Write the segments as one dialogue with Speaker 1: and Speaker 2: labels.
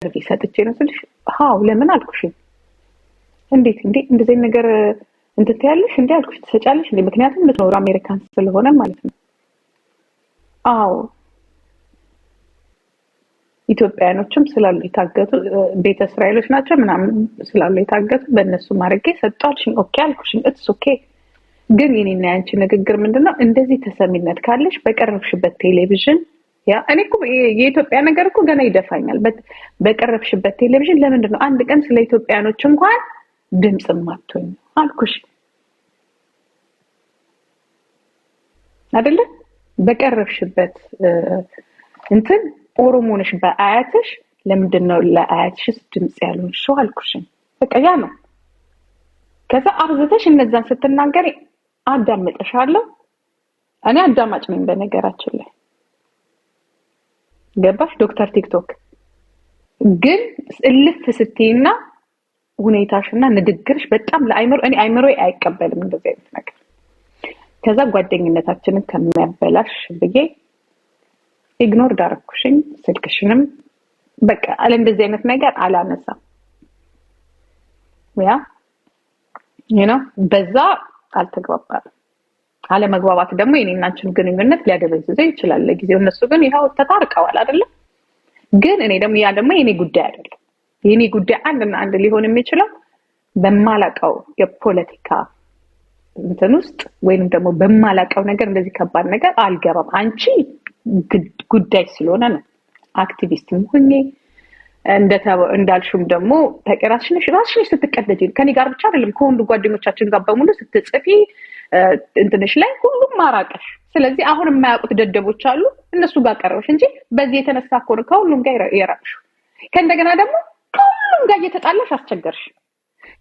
Speaker 1: ኢንተርቪው ሰጥቼ ነው ስልሽ ሃው ለምን አልኩሽ እንዴት እንደዚህ ነገር እንትን ያለሽ እንዴ አልኩሽ ትሰጫለሽ እንዴ ምክንያቱም የምትኖር አሜሪካን ስለሆነ ማለት ነው አው ኢትዮጵያኖችም ስላሉ የታገቱ ቤተ እስራኤሎች ናቸው ምናምን ስላሉ የታገቱ በእነሱ ማረጌ ሰጣልሽኝ ኦኬ አልኩሽኝ ኢትስ ኦኬ ግን የኔና ያንቺ ንግግር ምንድነው እንደዚህ ተሰሚነት ካለሽ በቀረብሽበት ቴሌቪዥን ያ እኔ እኮ የኢትዮጵያ ነገር እኮ ገና ይደፋኛል በቀረብሽበት ቴሌቪዥን ለምንድነው አንድ ቀን ስለ ኢትዮጵያኖች እንኳን ድምጽ ማጥቶኝ አልኩሽ አይደለ በቀረብሽበት እንትን ኦሮሞንሽ በአያትሽ ለምንድነው ለአያትሽ ድምጽ ያሉሽ አልኩሽ በቃ ያ ነው ከዛ አብዝተሽ እነዛን ስትናገሪ አዳምጥሻለሁ እኔ አዳማጭ ነኝ በነገራችን ላይ ገባሽ ዶክተር ቲክቶክ ግን እልፍ ስትይና ሁኔታሽና ንግግርሽ በጣም ለአይምሮ እኔ አይምሮዬ አይቀበልም እንደዚህ አይነት ነገር ከዛ ጓደኝነታችንን ከመያበላሽ ብዬ ኢግኖር ዳርኩሽኝ ስልክሽንም በቃ አለ እንደዚህ አይነት ነገር አላነሳም ያ በዛ አልተግባባም አለመግባባት ደግሞ የኔናችን ግንኙነት ሊያደበዝዘው ይችላል ለጊዜው እነሱ ግን ይሄው ተታርቀዋል አይደል ግን እኔ ደግሞ ያ ደግሞ የኔ ጉዳይ አይደለም የኔ ጉዳይ አንድ ሊሆን የሚችለው በማላቀው የፖለቲካ እንትን ውስጥ ወይንም ደግሞ በማላቀው ነገር እንደዚህ ከባድ ነገር አልገባም አንቺ ጉዳይ ስለሆነ ነው አክቲቪስትም ሆኜ እንዳልሽም ደግሞ ተቀራሽነሽ ራስሽ ስትቀደጂ ከኔ ጋር ብቻ አይደለም ከወንዱ ጓደኞቻችን ጋር በሙሉ ስትጽፊ እንትንሽ ላይ ሁሉም ማራቀሽ ስለዚህ አሁን የማያውቁት ደደቦች አሉ እነሱ ጋር ቀረብሽ እንጂ በዚህ የተነሳ ኮር ከሁሉም ጋር የራቅሽ ከእንደገና ደግሞ ከሁሉም ጋር እየተጣላሽ አስቸገርሽ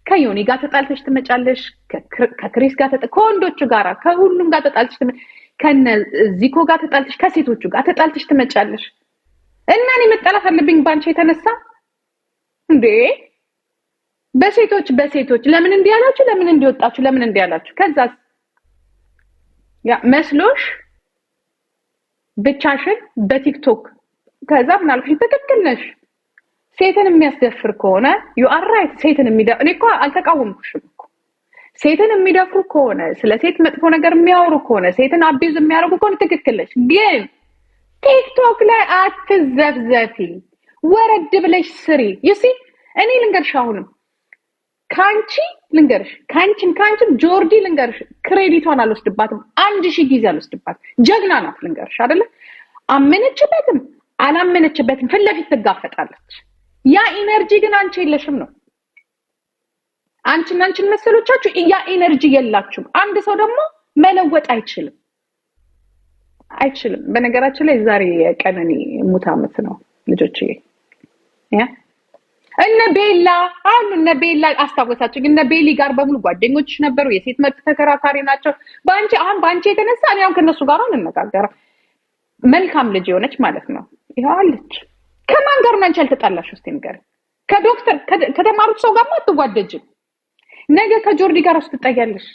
Speaker 1: ከዮኒ ጋር ተጣልተሽ ትመጫለሽ ከክሪስ ጋር ከወንዶቹ ጋር ከሁሉም ጋር ተጣልተሽ ከነ ዚኮ ጋር ተጣልተሽ ከሴቶቹ ጋር ተጣልተሽ ትመጫለሽ እና እኔ መጣላት አለብኝ ባንቺ የተነሳ እንዴ በሴቶች ለምን እንዲያላችሁ ለምን እንዲወጣችሁ ለምን እንዲያላችሁ ከዛ ያ መስሎሽ ብቻሽን በቲክቶክ ከዛ ምን አልኩሽ ትክክል ነሽ ሴትን የሚያስደፍር ከሆነ you are right ሴትን እኔ እኮ አልተቃወምኩሽም እኮ ሴትን የሚደፍሩ ከሆነ ስለ ሴት መጥፎ ነገር የሚያወሩ ከሆነ ሴትን አቢዩዝ የሚያደርጉ ከሆነ ትክክል ነሽ ግን ቲክቶክ ላይ አትዘፍዘፊ ወረድ ብለሽ ስሪ you see እኔ ልንገርሽ አሁንም ካንቺ ልንገርሽ ካንቺም ጆርዲ ልንገርሽ ክሬዲቷን አልወስድባትም 1000 ጊዜ አልወስድባትም ጀግና ናት ልንገርሽ አይደለ አመነችበትም አላመነችበትም ፍለፊት ትጋፈጣለች ያ ኢነርጂ ግን አንቺ የለሽም ነው አንቺን መሰሎቻችሁ ያ ኢነርጂ የላችሁም አንድ ሰው ደግሞ መለወጥ አይችልም በነገራችን ላይ ዛሬ ቀነኒ ሙት አመት ነው ልጆች ያ እነ ቤላ አስታወሳችሁ እነ ቤሊ ጋር በሙሉ ጓደኞች ነበሩ የሴት መብት ተከራካሪ ናቸው ባንቺ የተነሳ እኔ አሁን ከነሱ ጋር እንነጋገር መልካም ልጅ የሆነች ማለት ነው ይሄው አለች ከማን ጋር ነው አንቺ አልተጣላሽ እስቲ ንገር ከዶክተር ከተማሩት ሰው ጋር አትጓደጅም ነገ ከጆርዲ ጋር ትጣያለሽ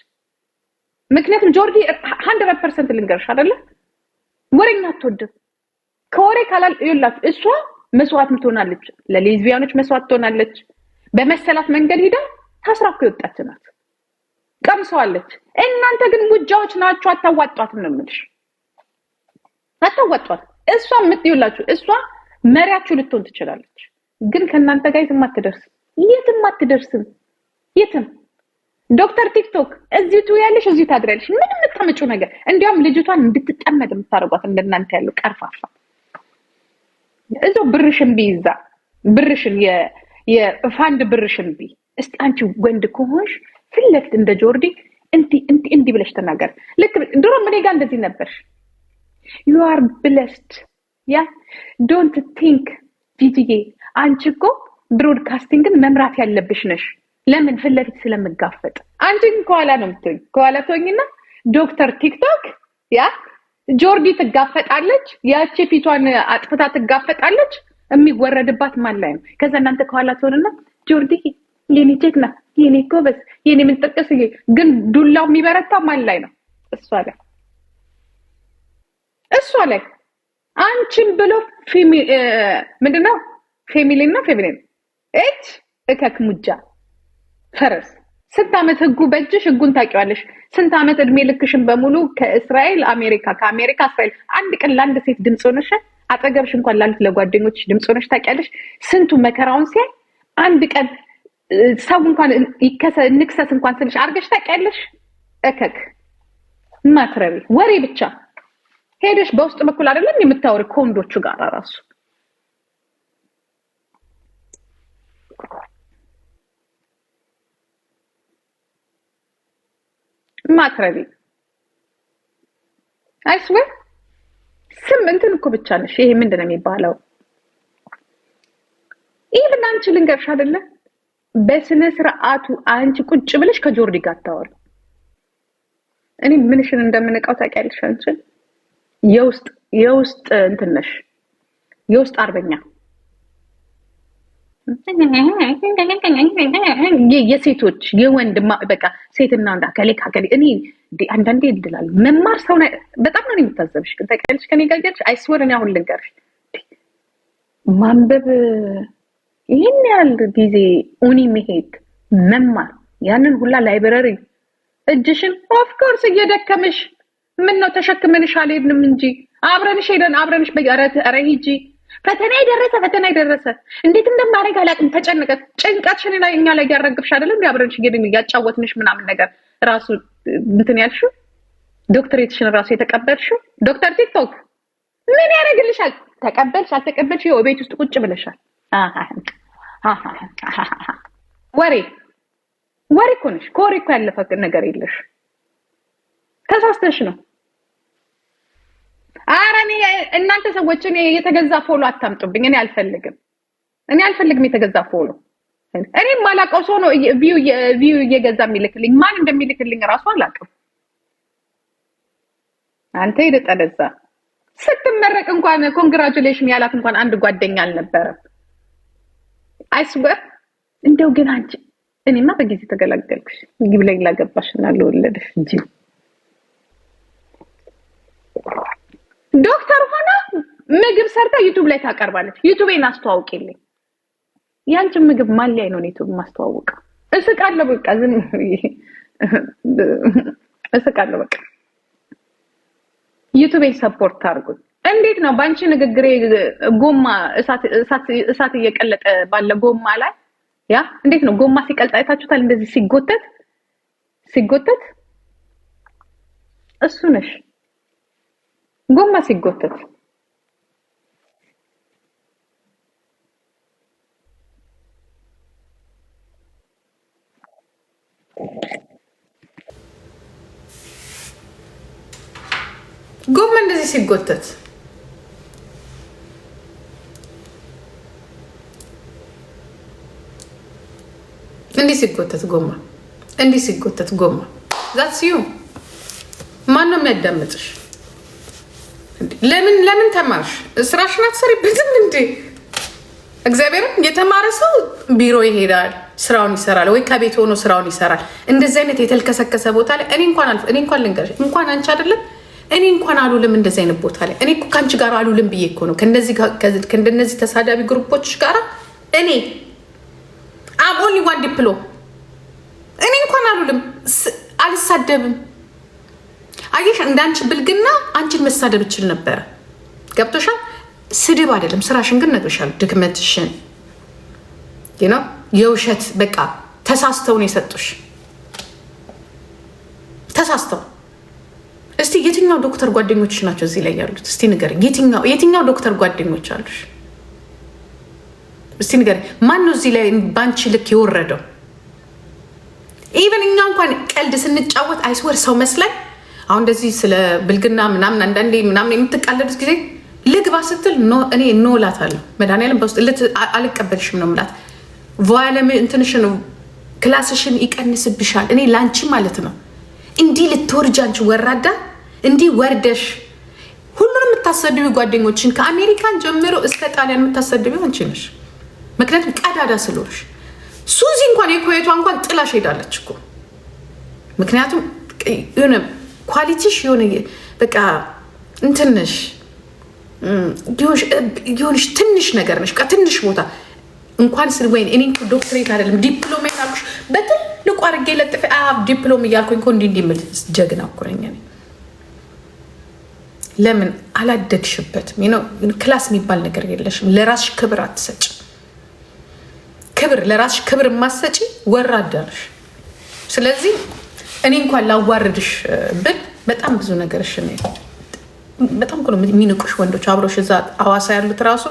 Speaker 1: ምክንያቱም ጆርዲ 100% ልንገርሽ አይደለ ወሬኛ አትወድም ከወሬ ካላል ይላችሁ እሷ መስዋዕት ትሆናለች ለሌዝቢያኖች መስዋዕት ትሆናለች በመሰላት መንገድ ሄዳ ታስራኩ ይወጣች ናት ቀምሰዋለች እናንተ ግን ሙጃዎች ናችሁ አታዋጧትም ነው የምልሽ አታዋጧት እሷ የምትይላችሁ እሷ መሪያችሁ ልትሆን ትችላለች ግን ከናንተ ጋር የትም አትደርስም የትም ዶክተር ቲክቶክ እዚቱ ያለሽ እዚቱ ታድራለሽ ምንም የምታመጪው ነገር እንዲያውም ልጅቷን እንድትጠመድ የምታረጓት እንደናንተ ያለው ቀርፋፋ እዞ ብርሽን ቢይዛ ብርሽን የፋንድ ብርሽን ቢ እስቲ አንቺ ወንድ ከሆንሽ ፍለፍት እንደ ጆርዲ እንዲ ብለሽ ተናገር ልክ ድሮ ምን ጋር እንደዚህ ነበርሽ you are blessed ያ don't think ጂጂዬ አንቺ እኮ ብሮድካስቲንግን መምራት ያለብሽ ነሽ ለምን ፍለፊት ስለምጋፈጥ አንቺን ከኋላ ነው የምትሆኝ ከኋላ ትሆኝና ዶክተር ቲክቶክ ያ ጆርዲ ትጋፈጣለች ያቺ ፊቷን አጥፍታ ትጋፈጣለች የሚወረድባት ማን ላይ ነው ከዛ እናንተ ከኋላ ትሆንና ጆርዲ የኔ ጀግና የኔ ጎበዝ የኔ ምን ጥቅስ ግን ዱላው የሚበረታ ማን ላይ ነው እሷ ላይ አንቺን ብሎ ምንድነው ፌሚሊና ፌሚሊን እከክ ሙጃ ፈረስ ስንት ዓመት ህጉ በእጅሽ ህጉን ታውቂዋለሽ። ስንት ዓመት እድሜ ልክሽን በሙሉ ከእስራኤል አሜሪካ ከአሜሪካ እስራኤል አንድ ቀን ለአንድ ሴት ድምጽ ሆነሽ አጠገብሽ እንኳን ላሉት ለጓደኞችሽ ድምጽ ሆነሽ ታውቂያለሽ? ስንቱ መከራውን ሲያይ አንድ ቀን ሰው እንኳን ንክሰስ እንኳን ስልሽ አርገሽ ታውቂያለሽ? እከክ ማትረቢ ወሬ ብቻ ሄደሽ በውስጥ በኩል አይደለም የምታወሪ ከወንዶቹ ጋር ራሱ ማትረቢ አይስዌ ስም እንትን እኮ ብቻ ነሽ። ይሄ ምንድነው የሚባለው? ኢቭን አንቺ ልንገርሽ አይደለ በስነ ስርዓቱ አንቺ ቁጭ ብለሽ ከጆርዲ ጋር ታወሪ። እኔ ምንሽን እንደምንቀው ታውቂያለሽ? አንቺ የውስጥ እንትን ነሽ፣ የውስጥ አርበኛ የሴቶች የወንድ በቃ ሴትና ወንድ ከሌ እኔ አንዳንዴ እንድላል መማር ሰው በጣም ነው የምታዘብሽ። ግን ታውቂያለሽ ከኔ ጋር ያለሽ አይስወር እኔ አሁን ልንገርሽ ማንበብ ይሄን ያህል ጊዜ ኡኒ መሄድ መማር ያንን ሁላ ላይብረሪ እጅሽን ኦፍ ኮርስ እየደከመሽ ምን ነው ተሸክመንሽ አልሄድንም እንጂ አብረንሽ ሄደን አብረንሽ ኧረ ሂጂ ፈተና ይደረሰ እንዴት እንደማደርግ አላውቅም። ተጨነቀ ጭንቀትሽን ላይ እኛ ላይ ያረግብሽ አይደለም ያብረንሽ ሄደን ያጫወትንሽ ምናምን ነገር ራሱ እንትን ያልሽው ዶክተሬትሽን ራሱ የተቀበልሽው ዶክተር ቲክቶክ ምን ያደርግልሻል? ተቀበልሽ አልተቀበልሽ ይኸው ቤት ውስጥ ቁጭ ብለሻል። ወሬ እኮ ነሽ። ከወሬ እኮ ያለፈ ነገር የለሽ። ተሳስተሽ ነው። አራኔ እናንተ ሰዎች እኔ የተገዛ ፎሎ አታምጡብኝ። እኔ አልፈልግም የተገዛ ፎሎ። እኔ ማላቀው ሰው ነው ቪው እየገዛ የሚልክልኝ። ማን እንደሚልክልኝ ራሱ አላውቅም። አንተ ይደጠለዛ ስትመረቅ እንኳን ኮንግራቹሌሽን ያላት እንኳን አንድ ጓደኛ አልነበረም። አይስበር እንደው ግን አንቺ እኔማ በጊዜ ተገላገልኩሽ። ግብ ላይ ላገባሽና ለወለደሽ እንጂ ዶክተር ሆና ምግብ ሰርታ ዩቲዩብ ላይ ታቀርባለች። ዩቲዩብን አስተዋውቂልኝ። ያንቺ ምግብ ማን ላይ ነው ዩቲዩብ ማስተዋወቅ? እስቃለሁ በቃ ዝም እስቃለሁ በቃ ዩቲዩብን ሰፖርት አድርጉ። እንዴት ነው ባንቺ ንግግሬ ጎማ እሳት እየቀለጠ ባለ ጎማ ላይ ያ እንዴት ነው ጎማ ሲቀልጥ አይታችሁታል? እንደዚህ ሲጎተት እሱ ነሽ ጎማ ሲጎተት ጎማ እንደዚህ ሲጎተት እንዲህ ሲጎተት ጎማ ዛትስ ዩ ማን ነው የሚያዳምጥሽ? ለምን ተማርሽ? ስራሽን አትሰሪበትም እንዴ? እግዚአብሔርን የተማረ ሰው ቢሮ ይሄዳል፣ ስራውን ይሰራል፣ ወይ ከቤት ሆኖ ስራውን ይሰራል። እንደዚህ አይነት የተልከሰከሰ ቦታ ላይ እኔ እንኳን ልንገርሽ እንኳን አንቺ አይደለም እኔ እንኳን አሉልም እንደዚህ አይነት ቦታ ላይ እኔ እኮ ካንቺ ጋር አሉልም ብዬ እኮ ነው ከእንደነዚህ ተሳዳቢ ግሩፖች ጋር እኔ አቦሊ ዋን ዲፕሎ እኔ እንኳን አሉልም አልሳደብም። አየሽ እንዳንቺ ብልግና አንቺን መሳደብ ይችል ነበር። ገብቶሻል? ስድብ አይደለም ስራሽን ግን ነግርሻል። ድክመትሽን የውሸት በቃ ተሳስተው ነው የሰጡሽ። ተሳስተው እስቲ የትኛው ዶክተር ጓደኞችሽ ናቸው እዚህ ላይ ያሉት? እስቲ ንገሪኝ። የትኛው ዶክተር ጓደኞች አሉሽ? እስቲ ንገሪኝ። ማን ነው እዚህ ላይ ባንቺ ልክ የወረደው? ኢቨን እኛ እንኳን ቀልድ ስንጫወት አይስወር ሰው መስለን አሁን እንደዚህ ስለ ብልግና ምናምን አንዳንዴ ምናምን የምትቃለዱት ጊዜ ልግባ ስትል እኔ እላታለሁ። መድኃኒዓለም በውስጥ አልቀበልሽም ነው የምላት። ቫያለም እንትንሽን ክላስሽን ይቀንስብሻል። እኔ ላንቺ ማለት ነው እንዲህ ልትወርጃ አንቺ ወራዳ እንዲህ ወርደሽ ሁሉንም የምታሰድቢው ጓደኞችን ከአሜሪካን ጀምሮ እስከ ጣሊያን የምታሰድቢው አንቺ ነሽ። ምክንያቱም ቀዳዳ ስለሆንሽ። ሱዚ እንኳን የኩዌቷ እንኳን ጥላሽ ሄዳለች እኮ። ምክንያቱም የሆነ ኳሊቲሽ የሆነ በቃ እንትንሽ
Speaker 2: ይሁንሽ ትንሽ ነገር ነሽ። ትንሽ ቦታ እንኳን ስል ወይን እኔ ዶክትሬት አይደለም ዲፕሎሜት አልኩሽ በትልቁ አድርጌ ለጥፌ ዲፕሎም እያልኩኝ እኮ እንዲህ የምል ጀግና እኮ ነኝ እኔ። ለምን አላደግሽበትም? ክላስ የሚባል ነገር የለሽም። ለራስሽ ክብር አትሰጭ። ክብር ለራስሽ ክብር የማትሰጪ ወራዳለሽ። ስለዚህ እኔ እንኳን ላዋርድሽ ብል በጣም ብዙ ነገርሽ በጣም እኮ ነው የሚንቁሽ ወንዶች አብሮሽ እዛ አዋሳ ያሉት ራሱ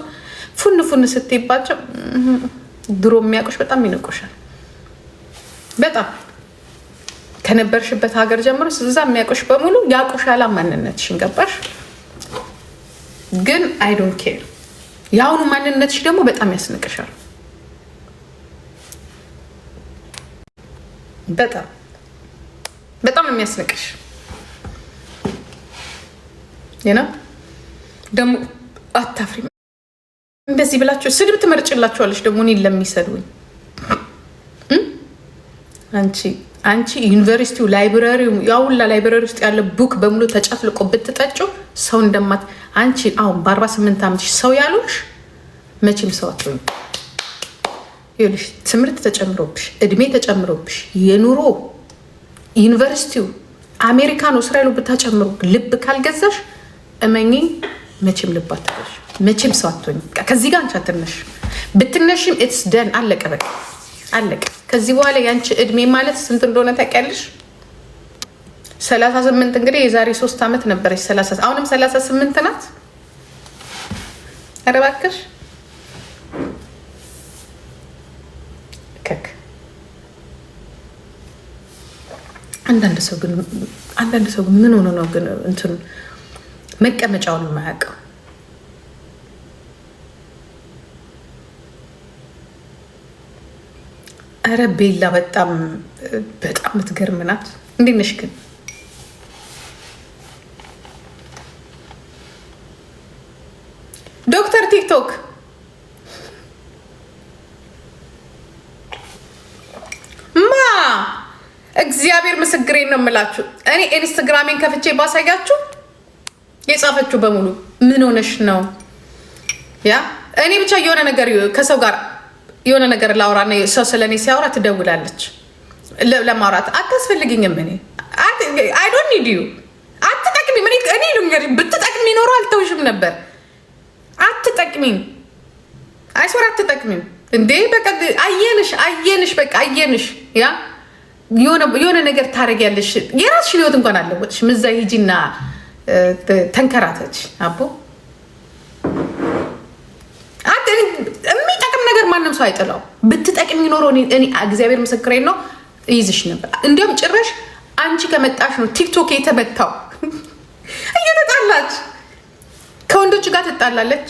Speaker 2: ፉን ፉን ስትይባቸው ድሮ የሚያውቁሽ በጣም ይንቁሻል። በጣም ከነበርሽበት ሀገር ጀምሮ እዛ የሚያውቁሽ በሙሉ ያውቁሻላ ማንነትሽን። ገባሽ? ግን አይ ዶንት ኬር። የአሁኑ ማንነትሽ ደግሞ በጣም ያስንቅሻል። በጣም በጣም የሚያስንቅሽ ደግሞ አታፍሪም። እንደዚህ ብላችሁ ስድብ ትመርጭላችኋለች። ደግሞ እኔን ለሚሰድቡኝ አንቺ ዩኒቨርሲቲው ላይብራሪው ያውላ ላይብራሪ ውስጥ ያለ ቡክ በሙሉ ተጨፍልቆ ብትጠጪው ሰው እንደማት አንቺ አሁን በ48 ዓመትሽ ሰው ያሉሽ መቼም ሰው አትሆኝ። ይኸውልሽ ትምህርት ተጨምሮብሽ እድሜ ተጨምሮብሽ የኑሮ ዩኒቨርሲቲው አሜሪካን እስራኤሉ ብታጨምሩ ልብ ካልገዛሽ እመኚኝ መቼም ልብ አትገዛሽ። መቼም ሰው አትሆኝ። ከዚህ ጋር አንቺ አትነሽ። ብትነሽም ኢትስ ደን አለቀ፣ በቃ አለቀ። ከዚህ በኋላ ያንቺ እድሜ ማለት ስንት እንደሆነ ታውቂያለሽ? 38 እንግዲህ የዛሬ 3 ዓመት ነበረች 30 አሁንም 38 ናት። ኧረ እባክሽ ከክ አንዳንድ ሰው ግን ምን ሆኖ ነው ግን እንትኑ መቀመጫውን የማያውቀው? ኧረ ቤላ በጣም የምትገርም ናት። እንዴት ነሽ ግን? ዶክተር ቲክቶክ እግዚአብሔር ምስክሬን ነው የምላችሁ። እኔ ኢንስታግራሜን ከፍቼ ባሳያችሁ የጻፈችው በሙሉ ምን ሆነሽ ነው? ያ እኔ ብቻ የሆነ ነገር ከሰው ጋር የሆነ ነገር ላውራና ሰው ስለኔ ሲያወራ ትደውላለች። ለማውራት አታስፈልግኝም። እኔ አይ ዶንት ኒድ ዩ አትጠቅሚም። እኔ ልንገርሽ ብትጠቅሚ ኖሮ አልተውሽም ነበር። አትጠቅሚም፣ አይሶር አትጠቅሚም እንዴ። በቃ አየንሽ፣ በቃ አየንሽ። ያ የሆነ ነገር ታደርጊያለሽ። የራስሽን ህይወት እንኳን አለወጥሽም። እዛ ሂጂና ተንከራተች አቦ። የሚጠቅም ነገር ማንም ሰው አይጥላው። ብትጠቅም ይኖረው እኔ እግዚአብሔር ምስክሬን ነው ይዝሽ ነበር። እንዲያውም ጭራሽ አንቺ ከመጣሽ ነው ቲክቶክ የተመታው። እየተጣላች ከወንዶች ጋር ትጣላለች።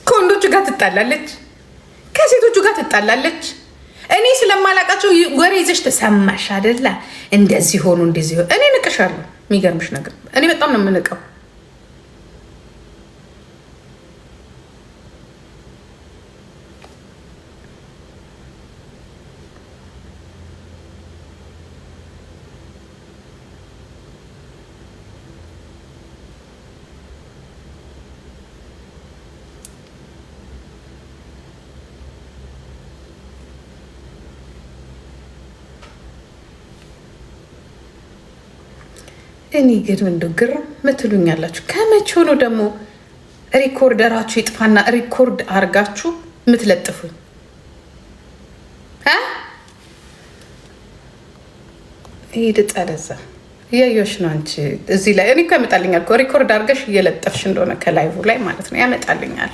Speaker 2: ከወንዶቹ ጋር ትጣላለች፣ ከሴቶቹ ጋር ትጣላለች። እኔ ስለማላቃቸው ወሬ ይዘሽ ተሰማሽ አይደለ? እንደዚህ ሆኑ እንደዚህ ሆኑ። እኔ ንቅሻለሁ። የሚገርምሽ ነገር እኔ በጣም ነው የምንቀው። እኔ ግን እንደው ግርም ምትሉኛላችሁ። ከመቼ ሆኖ ደግሞ ሪኮርደራችሁ ይጥፋና ሪኮርድ አርጋችሁ ምትለጥፉኝ? ይሄ ድጠለዛ እያየሽ ነው አንቺ እዚህ ላይ። እኔ እኮ ያመጣልኛል እኮ ሪኮርድ አርገሽ እየለጠፍሽ እንደሆነ ከላይቭ ላይ ማለት ነው ያመጣልኛል።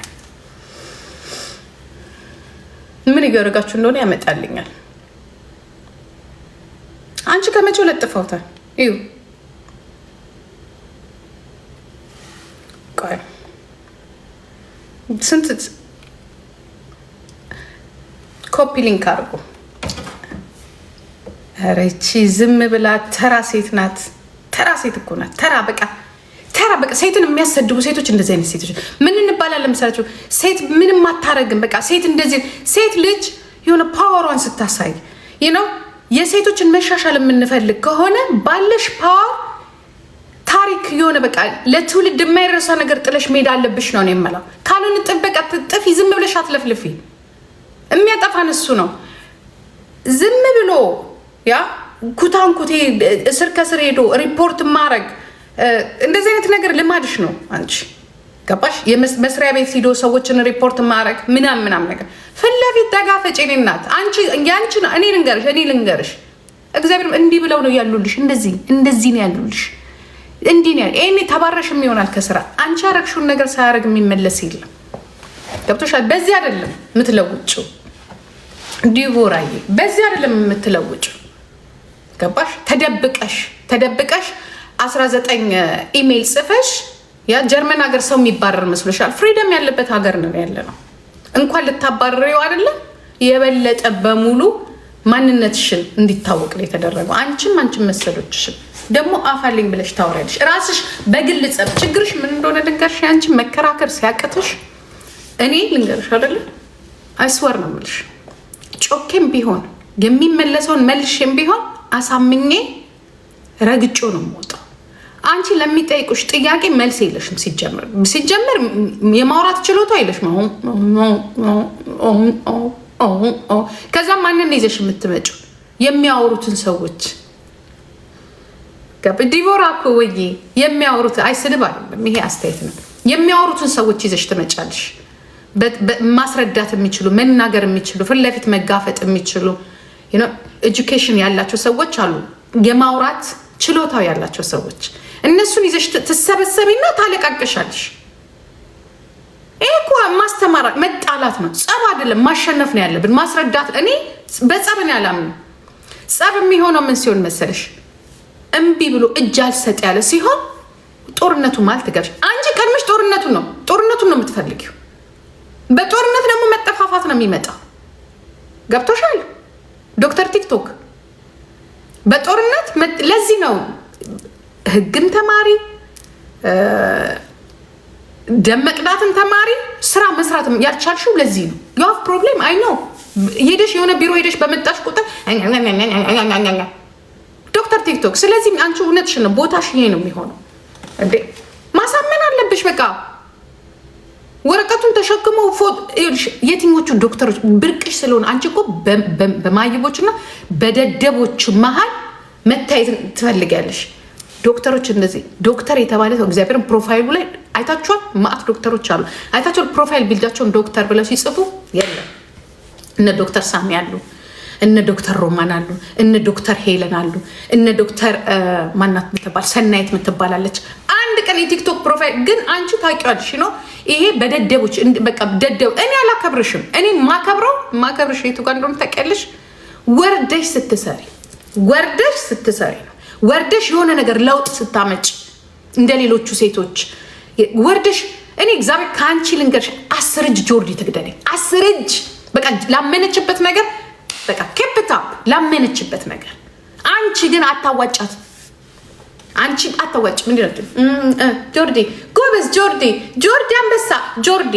Speaker 2: ምን እያደረጋችሁ እንደሆነ ያመጣልኛል። አንቺ ከመቼው ለጥፈውታል? እዩ ስንት ኮፒ ሊንክ አድርጎ። ኧረ ይቺ ዝም ብላ ተራ ሴት ናት። ተራ ሴት እኮ ናት። ተራ በቃ ሴትን የሚያሰድቡ ሴቶች እንደዚህ አይነት ሴቶች ምን እንባላለን መሰላችሁ? ሴት ምንም አታረግም። በቃ ሴት እንደዚህ ሴት ልጅ የሆነ ፓወሯን ስታሳይ የሴቶችን መሻሻል የምንፈልግ ከሆነ ባለሽ ፓወር ታሪክ የሆነ በቃ ለትውልድ የማይረሳ ነገር ጥለሽ መሄድ አለብሽ ነው የምለው። ካልሆነ ጥበቃ ጥፊ ዝም ብለሽ አትለፍልፊ። የሚያጠፋን እሱ ነው። ዝም ብሎ ኩታንኩቴ እስር ከስር ሄዶ ሪፖርት ማድረግ እንደዚህ አይነት ነገር ልማድሽ ነው አንቺ ገባሽ? የመስሪያ ቤት ሂዶ ሰዎችን ሪፖርት ማድረግ ምናምን ነገር ፊት ለፊት ተጋፈጭ። እኔ እናት አንቺ እኔ ልንገርሽ እግዚአብሔር እንዲህ ብለው ነው ያሉልሽ። እንደዚህ ነው ያሉልሽ። እንዲህ ነው እኔ ተባረሽም ይሆናል ከስራ አንቺ ያረግሽውን ነገር ሳያረግ የሚመለስ የለም። ገብቶሻል? በዚህ አይደለም የምትለውጭው ዲቦራዬ፣ በዚህ አይደለም የምትለውጭው ገባሽ? ተደብቀሽ 19 ኢሜይል ጽፈሽ ጀርመን ሀገር ሰው የሚባረር መስሎሻል? ፍሪደም ያለበት ሀገር ነው ያለ ነው። እንኳን ልታባረሪው አይደለም የበለጠ በሙሉ ማንነትሽን እንዲታወቅ ነው የተደረገው። አንቺም መሰሎችሽን ደግሞ አፋልኝ ብለሽ ታወሪያለሽ። ራስሽ በግል ጸብ ችግርሽ ምን እንደሆነ ልንገርሽ። አንቺን መከራከር ሲያቅትሽ እኔ ልንገርሽ አይደለም አይስወር ነው የምልሽ። ጮኬም ቢሆን የሚመለሰውን መልሼም ቢሆን አሳምኜ ረግጮ ነው የምወጣው። አንቺ ለሚጠይቁሽ ጥያቄ መልስ የለሽም። ሲጀመር የማውራት ችሎታ የለሽም። ከዛም ማንን ይዘሽ የምትመጪው? የሚያወሩትን ሰዎች ዲቦራ እኮ ወይ የሚያወሩት አይስድብ አይደለም ይሄ አስተያየት ነው። የሚያወሩትን ሰዎች ይዘሽ ትመጫለሽ። ማስረዳት የሚችሉ መናገር የሚችሉ ፊት ለፊት መጋፈጥ የሚችሉ ኤጁኬሽን ያላቸው ሰዎች አሉ። የማውራት ችሎታው ያላቸው ሰዎች እነሱን ይዘሽ ትሰበሰቢና ታለቃቀሻለሽ። ይሄ እኮ ማስተማር መጣላት ነው። ጸብ አይደለም ማሸነፍ ነው ያለብን፣ ማስረዳት። እኔ በጸብን ያላምነው። ጸብ የሚሆነው ምን ሲሆን መሰለሽ? እምቢ ብሎ እጅ አልሰጥ ያለ ሲሆን ጦርነቱ ማለት ትገብሽ። አንቺ ቀድመሽ ጦርነቱን ነው የምትፈልጊው። በጦርነት ደግሞ መጠፋፋት ነው የሚመጣው። ገብቶሻል ዶክተር ቲክቶክ? በጦርነት ለዚህ ነው ህግን ተማሪ፣ ደም መቅዳትን ተማሪ፣ ስራ መስራት ያልቻልሽው ለዚህ ነው። ዩ ሃቭ ፕሮብሌም አይ ኖ። ሄደሽ የሆነ ቢሮ ሄደሽ በመጣሽ ቁጥር ዶክተር ቲክቶክ። ስለዚህ አንቺ እውነትሽን ነው፣ ቦታሽ ይሄ ነው የሚሆነው። እንዴ ማሳመን አለብሽ። በቃ ወረቀቱን ተሸክሞ የትኞቹ ዶክተሮች ብርቅሽ ስለሆነ አንቺ እኮ በማይቦች እና በደደቦች መሀል መታየት ትፈልጊያለሽ። ዶክተሮች እንደዚህ ዶክተር የተባለ ሰው እግዚአብሔርን ፕሮፋይሉ ላይ አይታችኋል? ማአት ዶክተሮች አሉ። አይታችኋል? ፕሮፋይል ቢልዳቸውን ዶክተር ብለው ሲጽፉ የለም። እነ ዶክተር ሳሚ አሉ፣ እነ ዶክተር ሮማን አሉ፣ እነ ዶክተር ሄለን አሉ፣ እነ ዶክተር ማናት ምትባል ሰናይት ምትባላለች። አንድ ቀን የቲክቶክ ፕሮፋይል ግን አንቺ ታውቂዋለሽ ነው። ይሄ በደደቦች በቃ ደደብ። እኔ አላከብርሽም። እኔ ማከብርሽ የቱ ጋር እንደሆነ ታውቂያለሽ? ወርደሽ ስትሰሪ ነው። ወርደሽ የሆነ ነገር ለውጥ ስታመጭ እንደ ሌሎቹ ሴቶች ወርደሽ እኔ እግዚአብሔር ከአንቺ ልንገርሽ 10 እጅ ጆርዲ ትግደለኝ። 10 እጅ በቃ ላመነችበት ነገር በቃ ኬፕታፕ ላመነችበት ነገር። አንቺ ግን አታዋጫት። አንቺ አታዋጭ። ምንድነው ጆርዲ ጎበዝ፣ ጆርዲ አንበሳ፣ ጆርዲ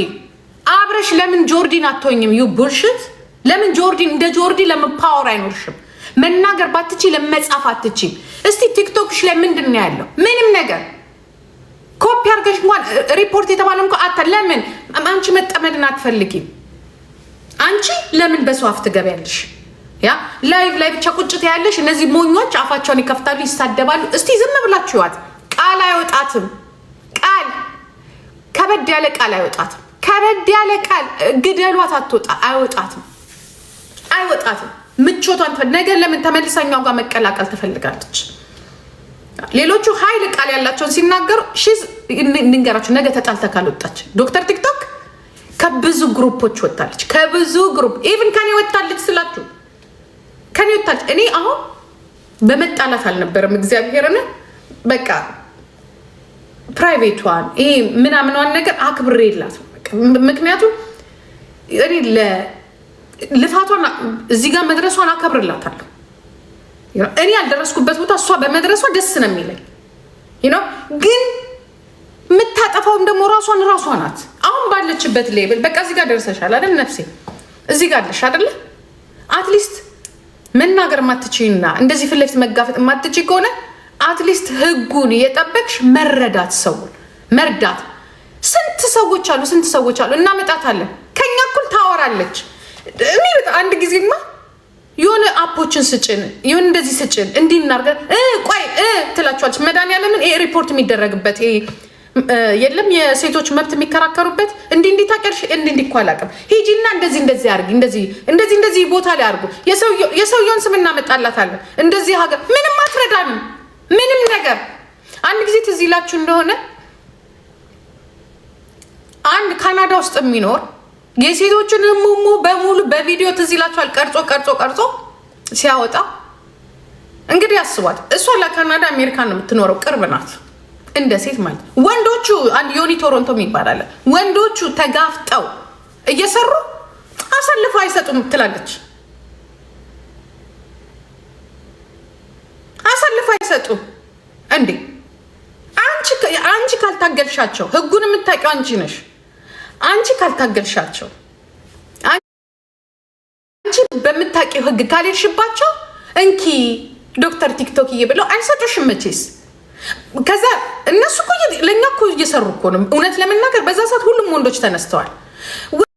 Speaker 2: አብረሽ ለምን ጆርዲን አትሆኝም? ዩ ቡልሽት። ለምን ጆርዲን እንደ ጆርዲ ለምን ፓወር አይኖርሽም? መናገር ባትቺ ለመጻፍ አትቺ። እስቲ ቲክቶክሽ ላይ ምንድን ነው ያለው? ምንም ነገር ኮፒ አድርገሽ እንኳን ሪፖርት የተባለው እንኳን አታ። ለምን አንቺ መጠመድን አትፈልጊም? አንቺ ለምን በሰው አፍ ትገቢያለሽ? ላይቭ ላይ ብቻ ቁጭት ያለሽ። እነዚህ ሞኞች አፋቸውን ይከፍታሉ፣ ይሳደባሉ። እስቲ ዝም ብላችሁ ይዋት። ቃል አይወጣትም። ቃል ከበድ ያለ ቃል አይወጣትም። ከበድ ያለ ቃል ግደሏት፣ አይወጣትም። ምቾቷን ነገር ለምን ተመልሰኛው ጋር መቀላቀል ትፈልጋለች? ሌሎቹ ኃይል ቃል ያላቸውን ሲናገሩ ንገራችሁ። ነገ ተጣልተ ካልወጣች ዶክተር ቲክቶክ ከብዙ ግሩፖች ወጣለች። ከብዙ ግሩፕ ኢቭን ከኔ ወጣለች ስላችሁ ከኔ ወጣለች። እኔ አሁን በመጣላት አልነበረም። እግዚአብሔርን በቃ ፕራይቬቷን ይሄ ምናምኗን ነገር አክብሬላት ነው። ምክንያቱም እኔ ልፋቷን እዚህ ጋር መድረሷን አከብርላታለሁ። እኔ ያልደረስኩበት ቦታ እሷ በመድረሷ ደስ ነው የሚለኝ። ግን የምታጠፋውም ደግሞ ራሷ ናት። አሁን ባለችበት ሌብል በቃ እዚህ ጋር ደርሰሻል አይደል? ነፍሴ እዚህ ጋር አለሽ አይደለ? አትሊስት መናገር ማትችይና እንደዚህ ፊት ለፊት መጋፈጥ ማትችይ ከሆነ አትሊስት ህጉን የጠበቅሽ መረዳት ሰውን መርዳት። ስንት ሰዎች አሉ እናመጣታለን። ከኛ እኩል ታወራለች። እኔ በጣም አንድ ጊዜማ የሆነ አፖችን ስጭን የሆነ እንደዚህ ስጭን እንዲናርገ ቆይ ትላችኋለች። መድኃኒዓለምን ይሄ ሪፖርት የሚደረግበት የለም የሴቶች መብት የሚከራከሩበት እንዲህ ታቀርሽ እንዲህ እኮ አላውቅም። ሂጂና እንደዚህ አርጊ እንደዚህ ቦታ ላይ አርጉ። የሰውየውን ስም እናመጣላታለን። እንደዚህ ሀገር ምንም አትረዳንም ምንም ነገር። አንድ ጊዜ ትዝ ይላችሁ እንደሆነ አንድ ካናዳ ውስጥ የሚኖር የሴቶችን ሙሙ በሙሉ በቪዲዮ ትዝ ይላችኋል። ቀርጾ ሲያወጣ እንግዲህ አስቧት። እሷ ለካናዳ አሜሪካን ነው የምትኖረው፣ ቅርብ ናት እንደ ሴት ማለት። ወንዶቹ አንድ ዮኒ ቶሮንቶ የሚባል ወንዶቹ ተጋፍጠው እየሰሩ አሳልፈው አይሰጡም ትላለች። አሳልፈው አይሰጡም እንዴ! አንቺ ካልታገልሻቸው፣ ህጉን የምታውቂው አንቺ ነሽ። አንቺ ካልታገልሻቸው፣ አንቺ በምታውቂው ህግ ካልሄድሽባቸው እንኪ ዶክተር ቲክቶክ ብለው አይሰጡሽም መቼስ። ከዛ እነሱ እኮ ለእኛ እኮ እየሰሩ እኮ ነው። እውነት ለመናገር በዛ ሰዓት ሁሉም ወንዶች ተነስተዋል።